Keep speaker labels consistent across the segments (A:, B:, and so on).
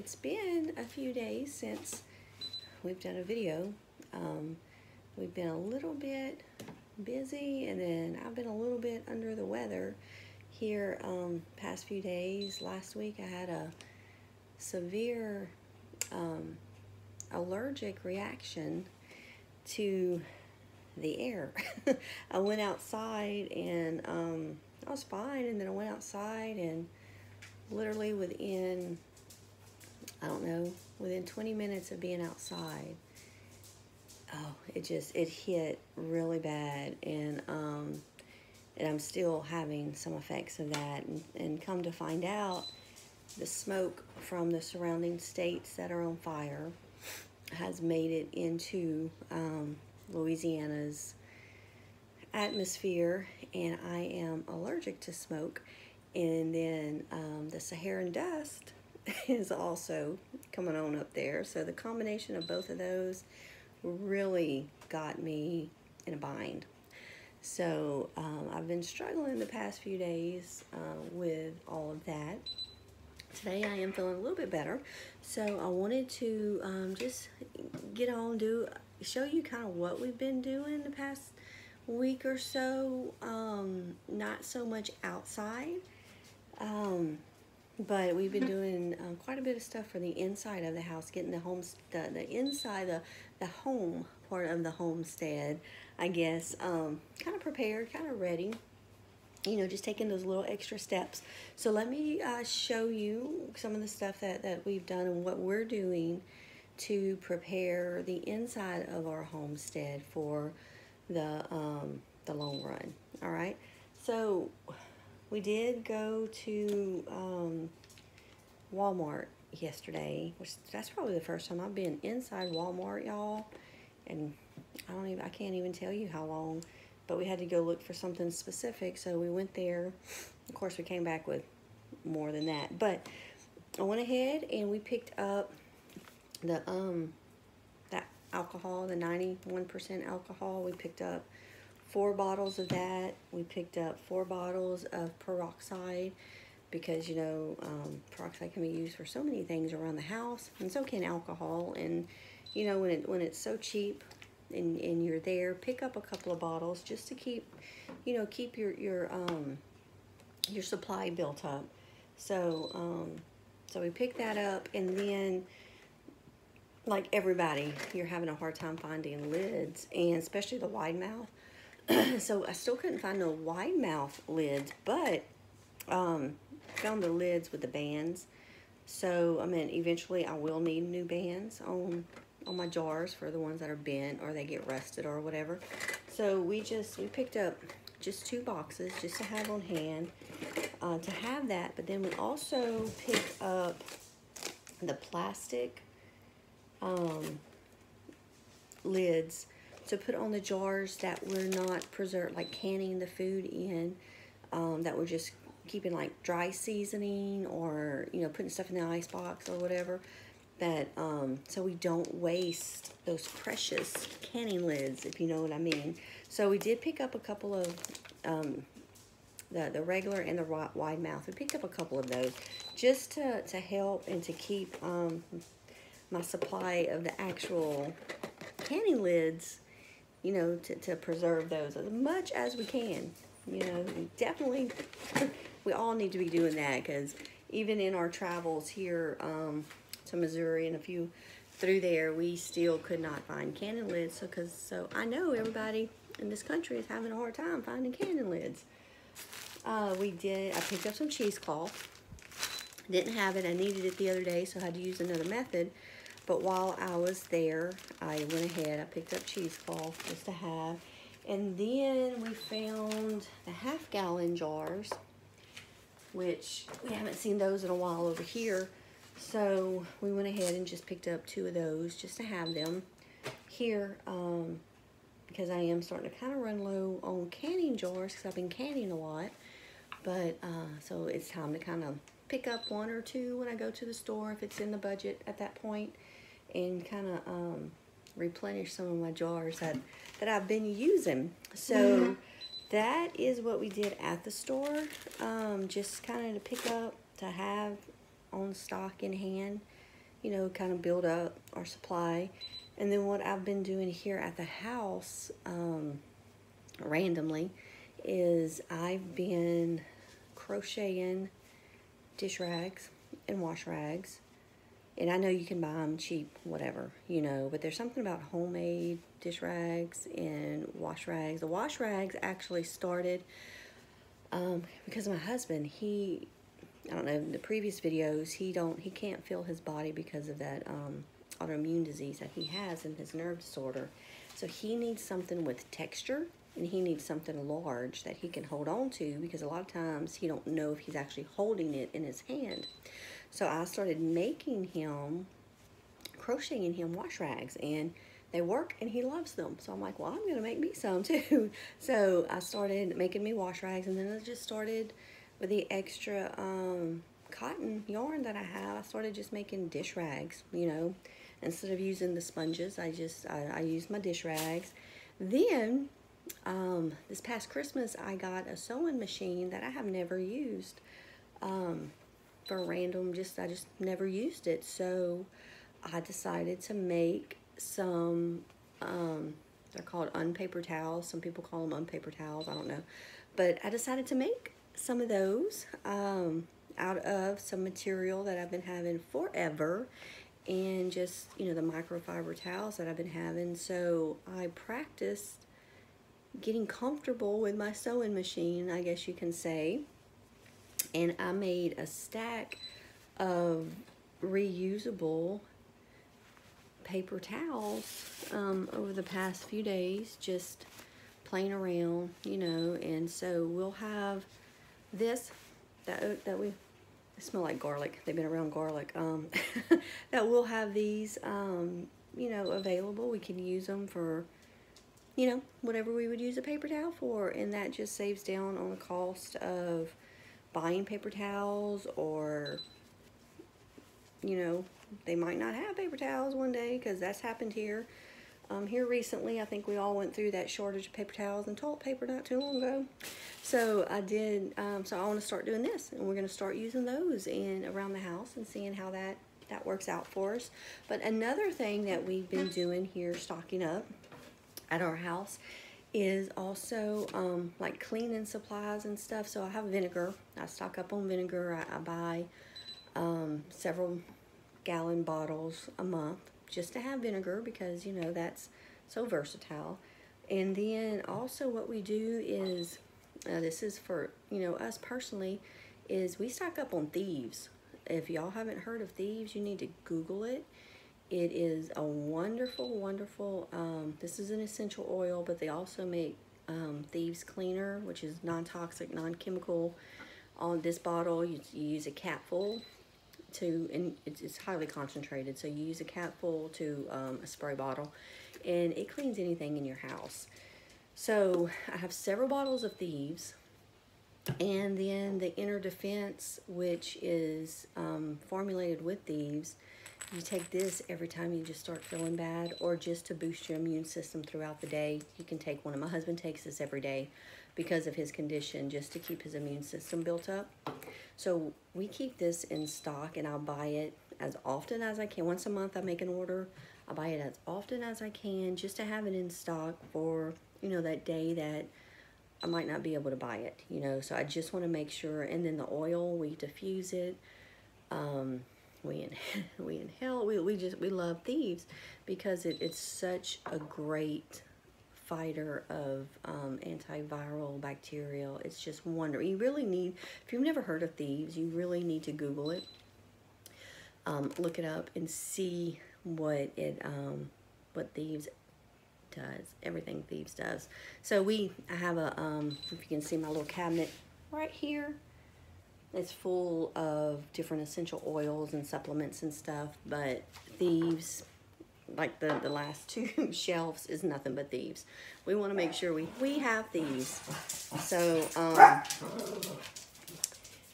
A: it's been a few days since we've done a video. We've been a little bit busy, and then I've been a little bit under the weather here past few days. Last week I had a severe allergic reaction to the air. I went outside and I was fine, and then I went outside and literally within, I don't know, within 20 minutes of being outside, it hit really bad, and I'm still having some effects of that, and come to find out, the smoke from the surrounding states that are on fire has made it into Louisiana's atmosphere, and I am allergic to smoke. And then the Saharan dust is also coming on up there. So the combination of both of those really got me in a bind. So I've been struggling the past few days with all of that. Today I am feeling a little bit better. So I wanted to just get on, show you kind of what we've been doing the past week or so. Not so much outside. But we've been doing quite a bit of stuff for the inside of the house, getting the inside, the home part of the homestead, I guess, kind of prepared, kind of ready, just taking those little extra steps. So let me show you some of the stuff that we've done and what we're doing to prepare the inside of our homestead for the long run. All right, so we did go to Walmart yesterday, which that's probably the first time I've been inside Walmart, y'all. And I can't even tell you how long, but we had to go look for something specific. So we went there. Of course, we came back with more than that, but I went ahead and we picked up the that alcohol, the 91% alcohol. We picked up 4 bottles of that. We picked up 4 bottles of peroxide, because peroxide can be used for so many things around the house, and so can alcohol. And when it's so cheap and you're there, pick up a couple of bottles just to keep your supply built up. So so we picked that up, and then, like everybody, you're having a hard time finding lids, and especially the wide mouth. So I still couldn't find no wide mouth lids, but found the lids with the bands. So I mean, eventually I will need new bands on my jars for the ones that are bent or they get rusted or whatever. So we picked up just 2 boxes just to have on hand, to have that. But then we also picked up the plastic lids to put on the jars that we're not like canning the food in, that we're just keeping like dry seasoning, or putting stuff in the ice box or whatever, that so we don't waste those precious canning lids, if you know what I mean. So we did pick up a couple of the regular and the wide mouth. We picked up a couple of those just to help and to keep my supply of the actual canning lids, to preserve those as much as we can. Definitely, we all need to be doing that, because even in our travels here to Missouri and a few through there, we still could not find canning lids. So I know everybody in this country is having a hard time finding canning lids. I picked up some cheesecloth. Didn't have it. I needed it the other day, so I had to use another method. But while I was there, I went ahead, I picked up cheesecloth just to have. And then we found the half-gallon jars, which we haven't seen those in a while over here. So we went ahead and just picked up 2 of those just to have them here, because I am starting to kind of run low on canning jars, because I've been canning a lot. But so it's time to kind of pick up 1 or 2 when I go to the store, if it's in the budget at that point, and kind of replenish some of my jars that I've been using. So that is what we did at the store, just kind of to pick up, to have on stock in hand. you know, kind of build up our supply. And then what I've been doing here at the house, randomly, is I've been crocheting dish rags and wash rags. And I know you can buy them cheap, whatever, you know, but there's something about homemade dish rags and wash rags. The wash rags actually started because my husband, I don't know, in the previous videos, he can't feel his body because of that autoimmune disease that he has and his nerve disorder. So he needs something with texture, and he needs something large that he can hold on to, because a lot of times he don't know if he's actually holding it in his hand. So I started crocheting him wash rags, and they work and he loves them. So I'm like, well, I'm gonna make me some too. So I started making me wash rags, and then I just started with the extra cotton yarn that I have. I started just making dish rags, you know. Instead of using the sponges, I used my dish rags. Then this past Christmas, I got a sewing machine that I have never used. For random, I just never used it. So I decided to make some, they're called unpaper towels. Some people call them unpaper towels, I don't know. But I decided to make some of those out of some material that I've been having forever, and just, you know, the microfiber towels that I've been having. So I practiced getting comfortable with my sewing machine, I guess you can say. And I made a stack of reusable paper towels over the past few days, just playing around, you know. And so we'll have this that we smell like garlic. They've been around garlic. That we'll have these, you know, available. We can use them for, you know, whatever we would use a paper towel for, and that just saves down on the cost of buying paper towels, or, you know, they might not have paper towels one day, because that's happened here. Here recently, I think we all went through that shortage of paper towels and toilet paper not too long ago. So I did, so I want to start doing this, and we're going to start using those around the house and seeing how that works out for us. But another thing that we've been doing here, stocking up at our house, is also like cleaning supplies and stuff. So I have vinegar. I stock up on vinegar. I buy several gallon bottles a month just to have vinegar, because, you know, that's so versatile. And then also what we do is, this is for, you know, us personally, is we stock up on Thieves. If y'all haven't heard of Thieves, you need to Google it. It is a wonderful, wonderful, this is an essential oil, but they also make Thieves Cleaner, which is non-toxic, non-chemical. On this bottle, you use a capful and it's highly concentrated. So you use a capful to a spray bottle, and it cleans anything in your house. So I have several bottles of Thieves, and then the Inner Defense, which is formulated with Thieves. You take this every time you just start feeling bad, or just to boost your immune system throughout the day. You can take one. My husband takes this every day because of his condition, just to keep his immune system built up. So we keep this in stock, and I'll buy it as often as I can. Once a month I make an order. I buy it as often as I can, just to have it in stock for, you know, that day that I might not be able to buy it, you know. So I just want to make sure. And then the oil, we diffuse it. We inhale. We love Thieves because it's such a great fighter of antiviral, bacterial. It's just wonderful. You really need, if you've never heard of Thieves, you really need to Google it. Look it up and see what Thieves does. Everything Thieves does. So I have a, if you can see my little cabinet right here, it's full of different essential oils and supplements and stuff, but Thieves, like the last two shelves, is nothing but Thieves. We want to make sure we have Thieves. So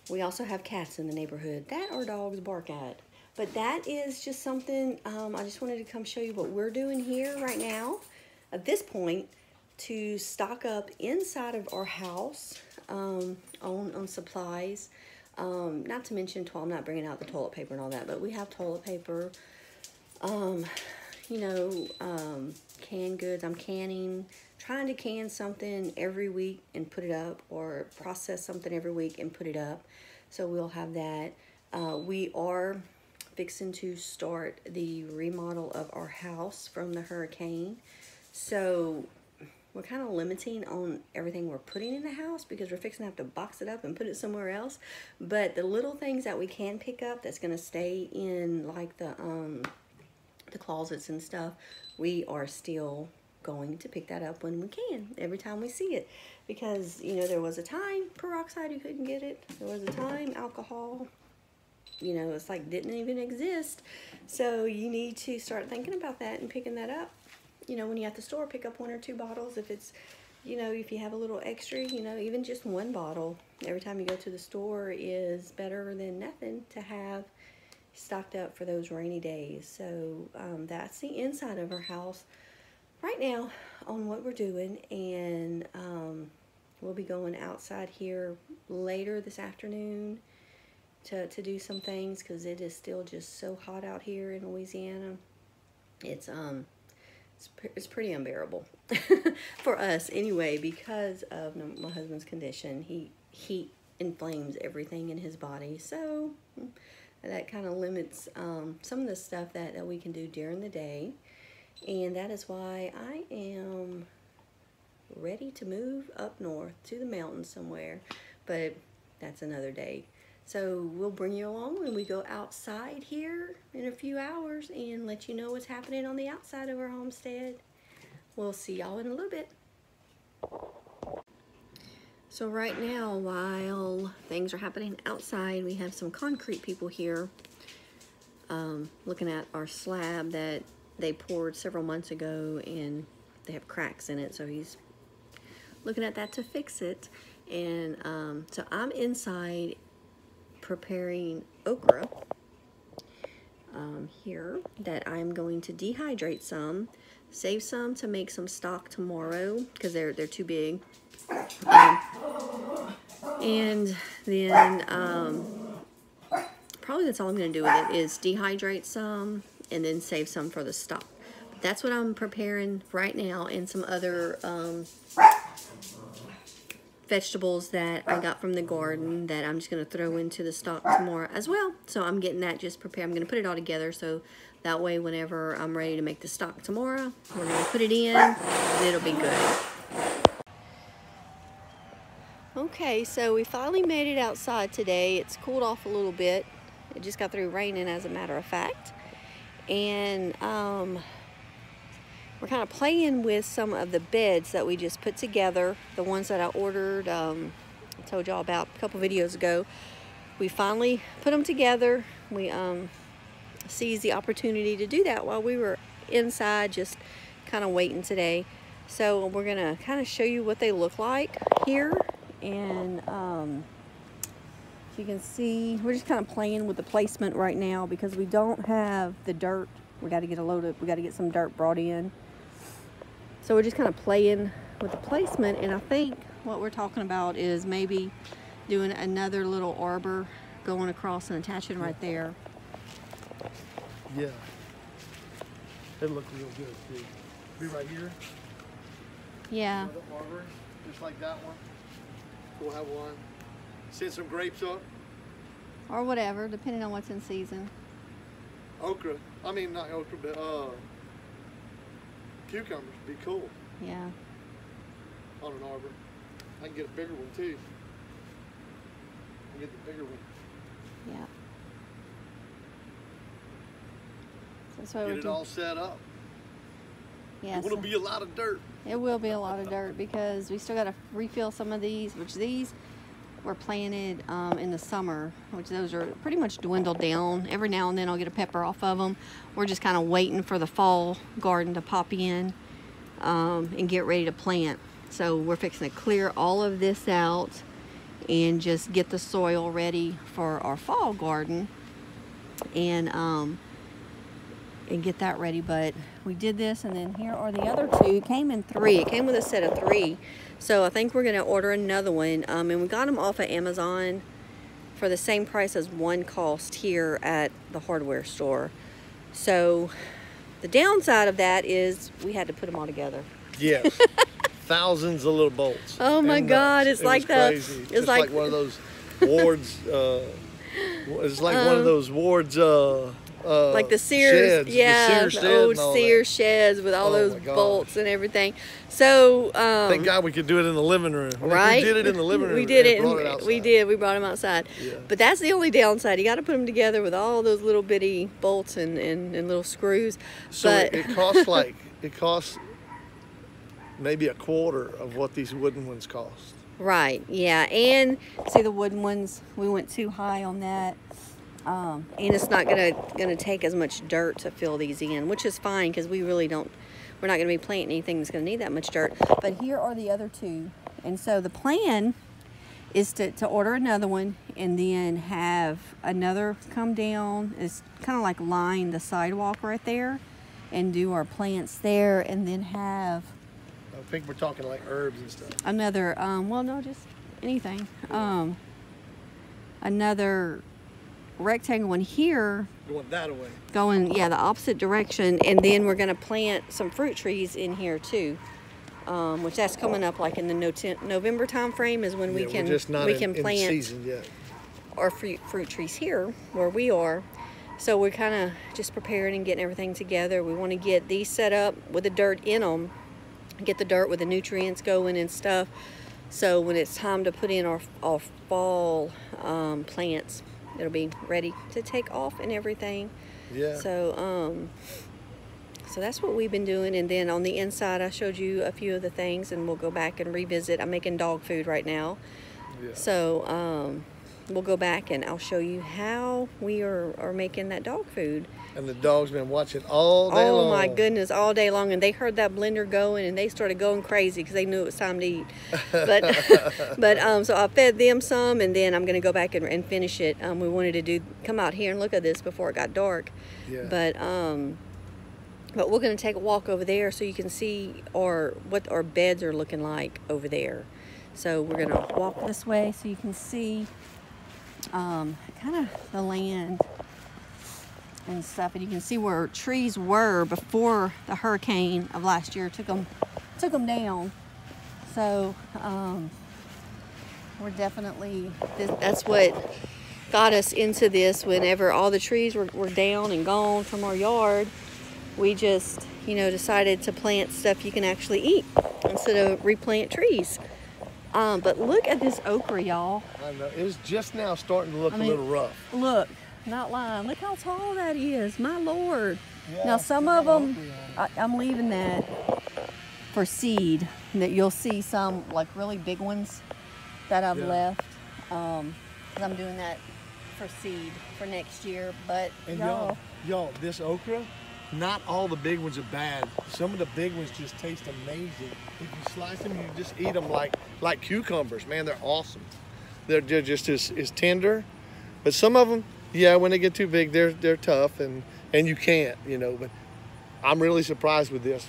A: we also have cats in the neighborhood that our dogs bark at. But that is just something, I just wanted to come show you what we're doing here right now at this point to stock up inside of our house on supplies. Not to mention, I'm not bringing out the toilet paper and all that, but we have toilet paper, you know, canned goods. I'm trying to can something every week and put it up, or process something every week and put it up. So we'll have that. We are fixing to start the remodel of our house from the hurricane. So we're kind of limiting on everything we're putting in the house because we're fixing to have to box it up and put it somewhere else. But the little things that we can pick up that's going to stay in, like the closets and stuff, we are still going to pick that up when we can, every time we see it. Because, you know, there was a time peroxide, you couldn't get it. There was a time alcohol, you know, it's like didn't even exist. So you need to start thinking about that and picking that up. You know, when you're at the store, pick up 1 or 2 bottles. If it's, you know, if you have a little extra, you know, even just 1 bottle every time you go to the store is better than nothing to have stocked up for those rainy days. So that's the inside of our house right now on what we're doing. And we'll be going outside here later this afternoon to do some things, because it is still just so hot out here in Louisiana. It's pretty unbearable for us anyway, because of my husband's condition. Heat inflames everything in his body, so that kind of limits some of the stuff that we can do during the day. And that is why I am ready to move up north to the mountains somewhere, but that's another day. So we'll bring you along when we go outside here in a few hours and let you know what's happening on the outside of our homestead. We'll see y'all in a little bit. So right now, while things are happening outside, we have some concrete people here looking at our slab that they poured several months ago, and they have cracks in it, so he's looking at that to fix it. And so I'm inside preparing okra here that I'm going to dehydrate some, save some to make some stock tomorrow because they're too big, and then probably that's all I'm going to do with it is dehydrate some and then save some for the stock. But that's what I'm preparing right now, and some other vegetables that I got from the garden that I'm just going to throw into the stock tomorrow as well. So I'm getting that just prepared. I'm going to put it all together so that way whenever I'm ready to make the stock tomorrow, we're going to put it in and it'll be good. Okay, so we finally made it outside today. It's cooled off a little bit. It just got through raining, as a matter of fact. And we're kind of playing with some of the beds that we just put together, the ones that I ordered, I told y'all about a couple videos ago. We finally put them together. We seized the opportunity to do that while we were inside, just kind of waiting today. So we're gonna kind of show you what they look like here. And you can see, we're just kind of playing with the placement right now because we don't have the dirt. We got to get we got to get some dirt brought in. So we're just kind of playing with the placement, and I think what we're talking about is maybe doing another little arbor going across and attaching right there.
B: Yeah. It'll look real good too. Be right here.
A: Yeah.
B: Another arbor, just like that one. We'll have one. Send some grapes up.
A: Or whatever, depending on what's in season.
B: Okra. I mean, not okra, but cucumbers would be cool.
A: Yeah.
B: On an arbor. I can get a bigger one too. I'll get the bigger one.
A: Yeah. So that's what
B: Get it all set up.
A: Yeah.
B: It will be a lot of dirt.
A: It will be a lot of dirt because we still got to refill some of these, which these were planted in the summer, which those are pretty much dwindled down. Every now and then I'll get a pepper off of them. We're just kind of waiting for the fall garden to pop in and get ready to plant. So we're fixing to clear all of this out and just get the soil ready for our fall garden and get that ready. But we did this, and then here are the other two. It came in 3. It came with a set of 3. So I think we're going to order another one. And we got them off of Amazon for the same price as one cost here at the hardware store. So the downside of that is we had to put them all together.
B: Yes. Thousands of little bolts.
A: Oh my
B: and
A: God,
B: nuts.
A: it's
B: It
A: like
B: was crazy.
A: it's
B: Just
A: like
B: one of those Ward's. It's like one of those Ward's.
A: like the Sears,
B: sheds,
A: yeah,
B: the Sears
A: the
B: shed
A: old
B: and all
A: Sears sheds with all
B: Oh
A: those
B: my gosh.
A: bolts and everything. So,
B: Thank God we could do it in the living room.
A: right?
B: We did it in the living room.
A: We did
B: and
A: it.
B: brought it outside.
A: We did. We brought them outside.
B: Yeah.
A: But that's the only downside. You got to put them together with all those little bitty bolts and little screws.
B: So
A: but
B: it costs maybe a quarter of what these wooden ones cost.
A: right, yeah. And see the wooden ones, we went too high on that. And it's not gonna take as much dirt to fill these in, which is fine because we really don't. We're not gonna be planting anything that's gonna need that much dirt. But here are the other two, and so the plan is to order another one and then have another come down. It's kind of like line the sidewalk right there, and do our plants there, and then have
B: I think we're talking like herbs and stuff.
A: another. Well, no, just anything. Another rectangle one here
B: Going that way.
A: going, yeah, the opposite direction, and then we're going to plant some fruit trees in here too, which that's coming up like in the November time frame is when we
B: We're
A: can
B: just not in
A: plant
B: season yet.
A: our fruit trees here where we are. So we're kind of just preparing and getting everything together. We want to get these set up with the dirt in them, get the dirt with the nutrients going and stuff, so when it's time to put in our fall plants, it'll be ready to take off and everything.
B: Yeah.
A: So so that's what we've been doing. And then on the inside I showed you a few of the things, and we'll go back and revisit. I'm making dog food right now.
B: Yeah.
A: So we'll go back and I'll show you how we are making that dog food.
B: And the dog's been watching all day long.
A: Oh my goodness, all day long. And they heard that blender going and they started going crazy because they knew it was time to eat. But so I fed them some, and then I'm going to go back and finish it. We wanted to come out here and look at this before it got dark.
B: Yeah.
A: But we're going to take a walk over there so you can see what our beds are looking like over there. So we're going to walk this way so you can see kind of the land and stuff, and you can see where trees were before the hurricane of last year took them down. So we're definitely, that's what got us into this. Whenever all the trees were down and gone from our yard, we just decided to plant stuff you can actually eat instead of replant trees. But look at this okra, y'all.
B: I know. It's just now starting to look a little rough.
A: Look, not lying. Look how tall that is. My Lord.
B: Yeah,
A: Now some of them, I'm leaving that for seed. That you'll see some like really big ones that I've left. 'Cause I'm doing that for seed for next year. But
B: And
A: y'all,
B: y'all, this okra, not all the big ones are bad. Some of the big ones just taste amazing. If you slice them, you just eat them like cucumbers. Man, they're awesome. They're just as tender. But some of them, yeah, when they get too big, they're tough, and you can't, But I'm really surprised with this.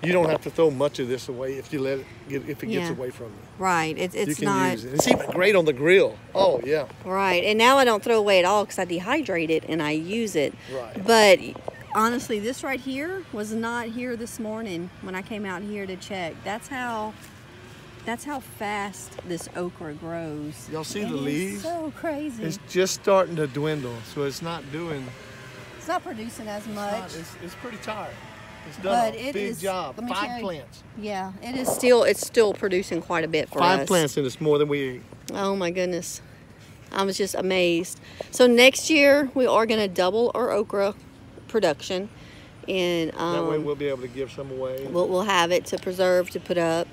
B: You don't have to throw much of this away if you if it gets
A: Yeah.
B: away from you.
A: right?
B: You
A: It's
B: can
A: not
B: use it. It's even great on the grill. Oh yeah.
A: right. And now I don't throw away at all because I dehydrate it and I use it.
B: Right.
A: But honestly, this right here was not here this morning when I came out here to check. That's how fast this okra grows.
B: Y'all see
A: It
B: the
A: is
B: leaves?
A: so crazy.
B: It's just starting to dwindle, so it's not doing.
A: It's not producing as much.
B: It's pretty tired. It's done
A: But
B: a
A: it
B: big
A: is-
B: job.
A: let me
B: 5
A: tell you-
B: plants.
A: Yeah, it's still producing quite a bit for us.
B: 5 plants, and it's more than we eat.
A: Oh my goodness. I was just amazed. So next year we are going to double our okra production, and
B: That way we'll be able to give some away.
A: we'll have it to preserve, to put up,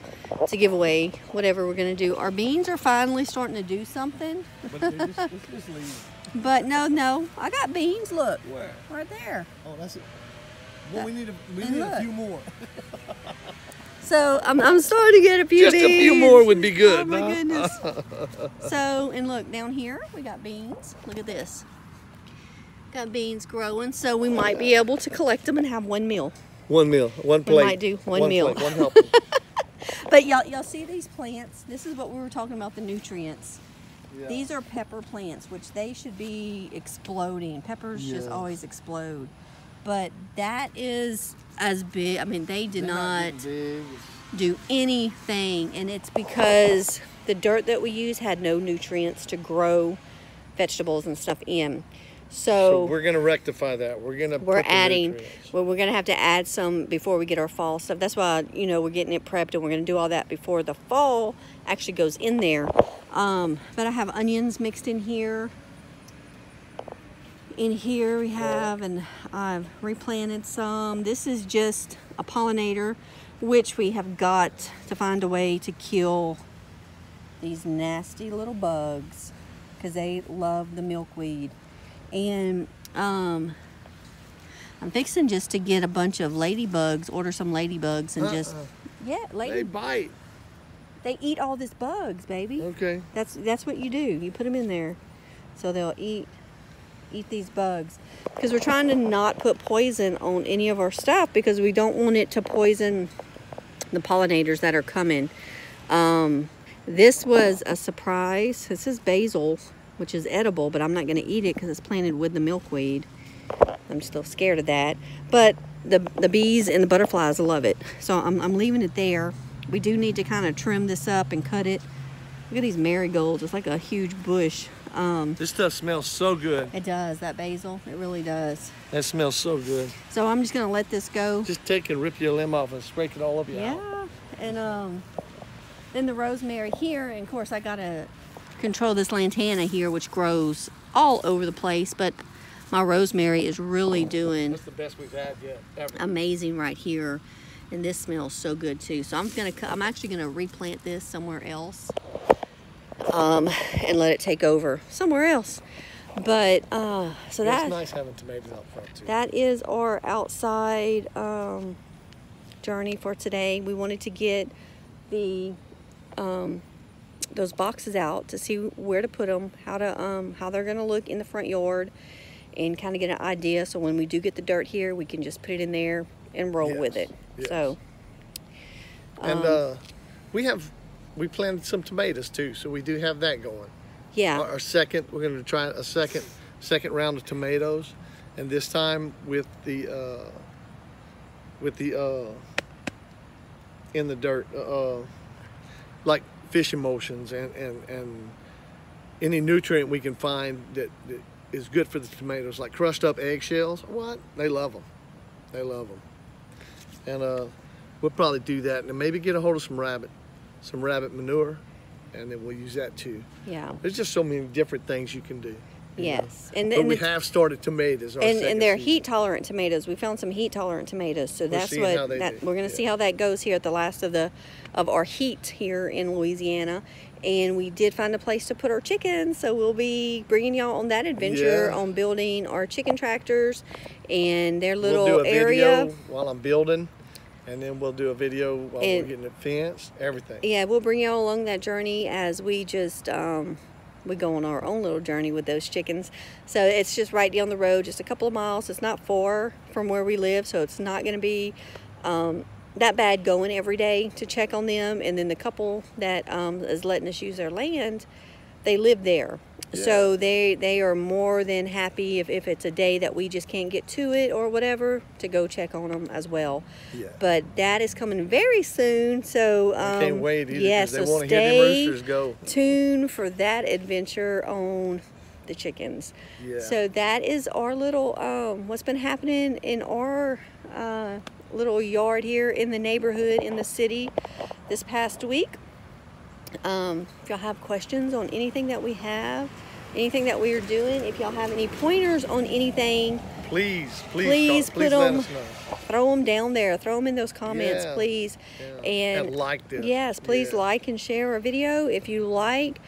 A: to give away, whatever we're going to do. Our beans are finally starting to do something.
B: But it's just leaves.
A: But no, I got beans. Look,
B: Where?
A: right there.
B: Oh, that's it. Well, we need
A: and
B: a
A: look.
B: few more.
A: So I'm starting to get a few
B: Just
A: beans.
B: a few more would be good.
A: Oh my
B: huh?
A: goodness. So, and look down here, we got beans. Look at this. Got beans growing, so we might be able to collect them and have one meal.
B: One meal, one plate.
A: might do one meal.
B: Plate, one helping.
A: But y'all see these plants? This is what we were talking about, the nutrients.
B: Yeah.
A: These are pepper plants, which they should be exploding. Peppers just
B: Yes.
A: always explode. But that is as big. I mean, they did
B: They're
A: not
B: getting big.
A: do anything, and it's because the dirt that we use had no nutrients to grow vegetables and stuff in.
B: So we're gonna rectify that. We're gonna
A: we're
B: put the
A: adding,
B: nutrients.
A: well, we're gonna have to add some before we get our fall stuff. That's why, you know, we're getting it prepped, and we're gonna do all that before the fall actually goes in there. But I have onions mixed in here. In here we have, and I've replanted some. This is just a pollinator, which we have got to find a way to kill these nasty little bugs because they love the milkweed. And I'm fixing just to get a bunch of ladybugs, order some ladybugs, and just
B: They bite.
A: they eat all these bugs, baby.
B: Okay.
A: That's what you do. You put them in there, so they'll eat these bugs. Because we're trying to not put poison on any of our stuff because we don't want it to poison the pollinators that are coming. This was a surprise. This is basil, which is edible, but I'm not going to eat it because it's planted with the milkweed. I'm still scared of that. But the bees and the butterflies love it. So I'm leaving it there. We do need to kind of trim this up and cut it. Look at these marigolds. It's like a huge bush.
B: This stuff smells so good.
A: It does, that basil. It really does.
B: That smells so good.
A: So I'm just going to let this go.
B: Just take and rip your limb off and scrape it all over your house.
A: Yeah. And then the rosemary here. And of course, I got to control this lantana here, which grows all over the place. But my rosemary is really doing
B: That's the best we've had yet, ever.
A: amazing right here. And this smells so good too. So I'm actually gonna replant this somewhere else, and let it take over somewhere else. But so
B: It's
A: that
B: nice having tomatoes out front too.
A: that is our outside journey for today. We wanted to get the those boxes out to see where to put them, how they're gonna look in the front yard, and kind of get an idea. So when we do get the dirt here, we can just put it in there and roll with it.
B: Yes.
A: So,
B: And we planted some tomatoes too, so we do have that going.
A: yeah,
B: We're going to try a second round of tomatoes, and this time with the in the dirt, like fish emulsions and any nutrient we can find that is good for the tomatoes, like crushed up eggshells. What? They love them. They love them. And we'll probably do that, and maybe get a hold of some rabbit manure, and then we'll use that too.
A: yeah,
B: There's just so many different things you can do.
A: yes.
B: But
A: And
B: we
A: it's-
B: have started tomatoes.
A: and they're heat tolerant tomatoes. We found some heat tolerant tomatoes, so that's
B: seeing how
A: what
B: they do.
A: we're going to see how that goes here at the last of our heat here in Louisiana. And we did find a place to put our chickens, so we'll be bringing y'all on that adventure
B: Yeah.
A: on building our chicken tractors and their
B: We'll
A: little
B: do a
A: area.
B: video while I'm building, and then we'll do a video while we're getting it fenced, everything.
A: Yeah, we'll bring y'all along that journey as we just we go on our own little journey with those chickens. So it's just right down the road, just a couple of miles. It's not far from where we live, so it's not going to be that bad going every day to check on them. And then the couple that is letting us use their land, they live there.
B: Yeah.
A: So they are more than happy if it's a day that we just can't get to it or whatever, to go check on them as well.
B: Yeah.
A: But that is coming very soon. So
B: I can't wait either,
A: yeah,
B: 'cause they
A: so
B: want to hear them
A: stay
B: roosters go.
A: tuned for that adventure on the chickens.
B: Yeah.
A: So that is our little what's been happening in our little yard here in the neighborhood in the city this past week. If y'all have questions on anything that we have, anything that we are doing, if y'all have any pointers on anything,
B: Please
A: put
B: let
A: them,
B: us know.
A: throw them down there, throw them in those comments,
B: Yeah.
A: please.
B: Yeah.
A: And
B: like this.
A: yes, please
B: Yeah.
A: like and share our video if you like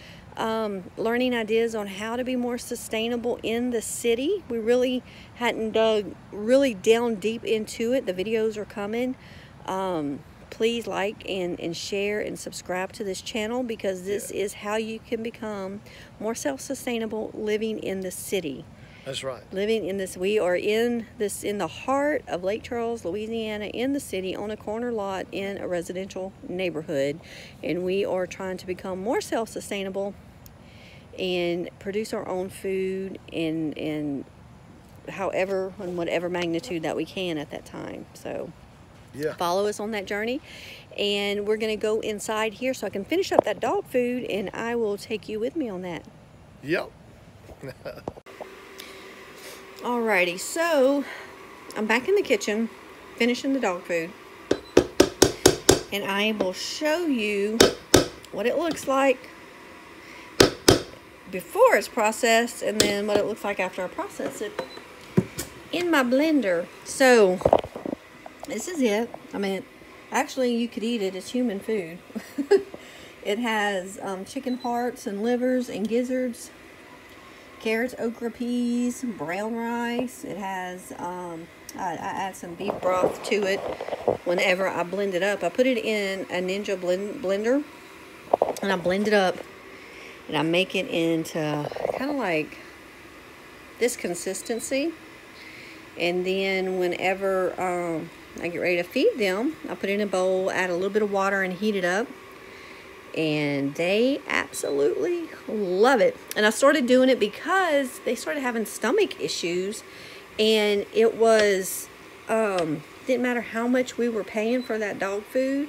A: learning ideas on how to be more sustainable in the city. We really hadn't dug really down deep into it. The videos are coming. Please like and share and subscribe to this channel, because this is how you can become more self-sustainable living in the city.
B: That's right.
A: Living in this, we are in the heart of Lake Charles, Louisiana, in the city, on a corner lot in a residential neighborhood, and we are trying to become more self-sustainable and produce our own food in however and whatever magnitude that we can at that time. So
B: Yeah.
A: follow us on that journey, and we're gonna go inside here so I can finish up that dog food, and I will take you with me on that.
B: Yep.
A: Alrighty, so I'm back in the kitchen finishing the dog food, and I will show you what it looks like before it's processed, and then what it looks like after I process it in my blender. So this is it. I mean, actually you could eat it. It's human food. It has chicken hearts and livers and gizzards, carrots, okra, peas, brown rice. It has I add some beef broth to it whenever I blend it up. I put it in a Ninja blender, and I blend it up, and I make it into kind of like this consistency. And then whenever I get ready to feed them, I put it in a bowl, add a little bit of water, and heat it up. And they absolutely love it. And I started doing it because they started having stomach issues, and it was didn't matter how much we were paying for that dog food.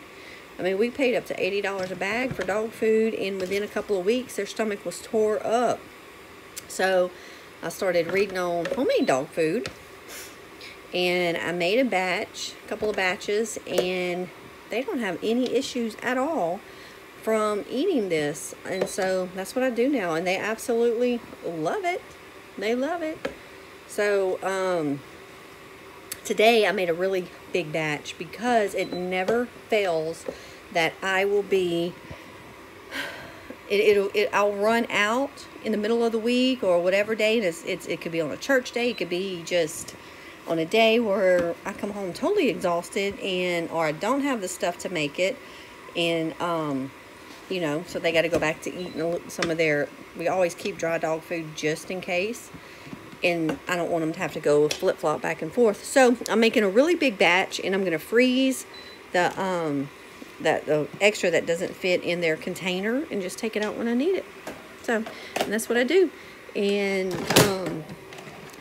A: I mean, we paid up to $80 a bag for dog food, and within a couple of weeks their stomach was tore up. So I started reading on homemade dog food, and I made a couple of batches, and they don't have any issues at all from eating this. And so that's what I do now, and they absolutely love it. They love it. So today I made a really big batch because it never fails that I will be I'll run out in the middle of the week or whatever day. It could be on a church day, it could be just on a day where I come home totally exhausted, or I don't have the stuff to make it, and you know, so they got to go back to eating some of their, we always keep dry dog food just in case, and I don't want them to have to go flip-flop back and forth. So I'm making a really big batch, and I'm going to freeze the the extra that doesn't fit in their container and just take it out when I need it. So, and that's what I do. And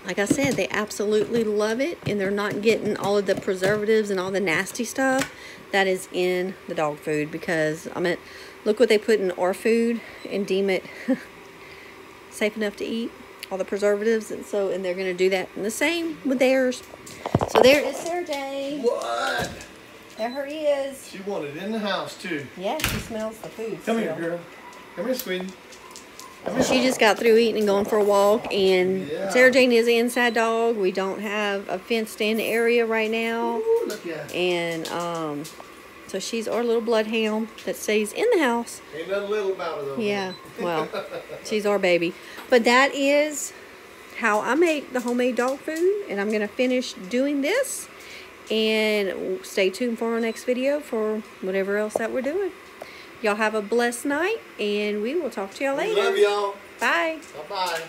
A: like I said, they absolutely love it, and they're not getting all of the preservatives and all the nasty stuff that is in the dog food, because I mean, look what they put in our food and deem it safe enough to eat, all the preservatives, and they're going to do that, and the same with theirs. So there is Sarah Jane.
B: What?
A: There he is.
B: She wanted it in the house too.
A: Yeah, she smells the food.
B: Come
A: still.
B: here, girl. Come here, sweetie.
A: She just got through eating and going for a walk, and
B: Yeah.
A: Sarah Jane is an inside dog. We don't have a fenced-in area right now.
B: Ooh, look at her.
A: And so she's our little bloodhound that stays in the house.
B: Ain't nothing little about her though.
A: Yeah, well, she's our baby. But that is how I make the homemade dog food, and I'm going to finish doing this. And stay tuned for our next video for whatever else that we're doing. Y'all have a blessed night, and we will talk to y'all later.
B: We love y'all.
A: Bye.
B: Bye-bye.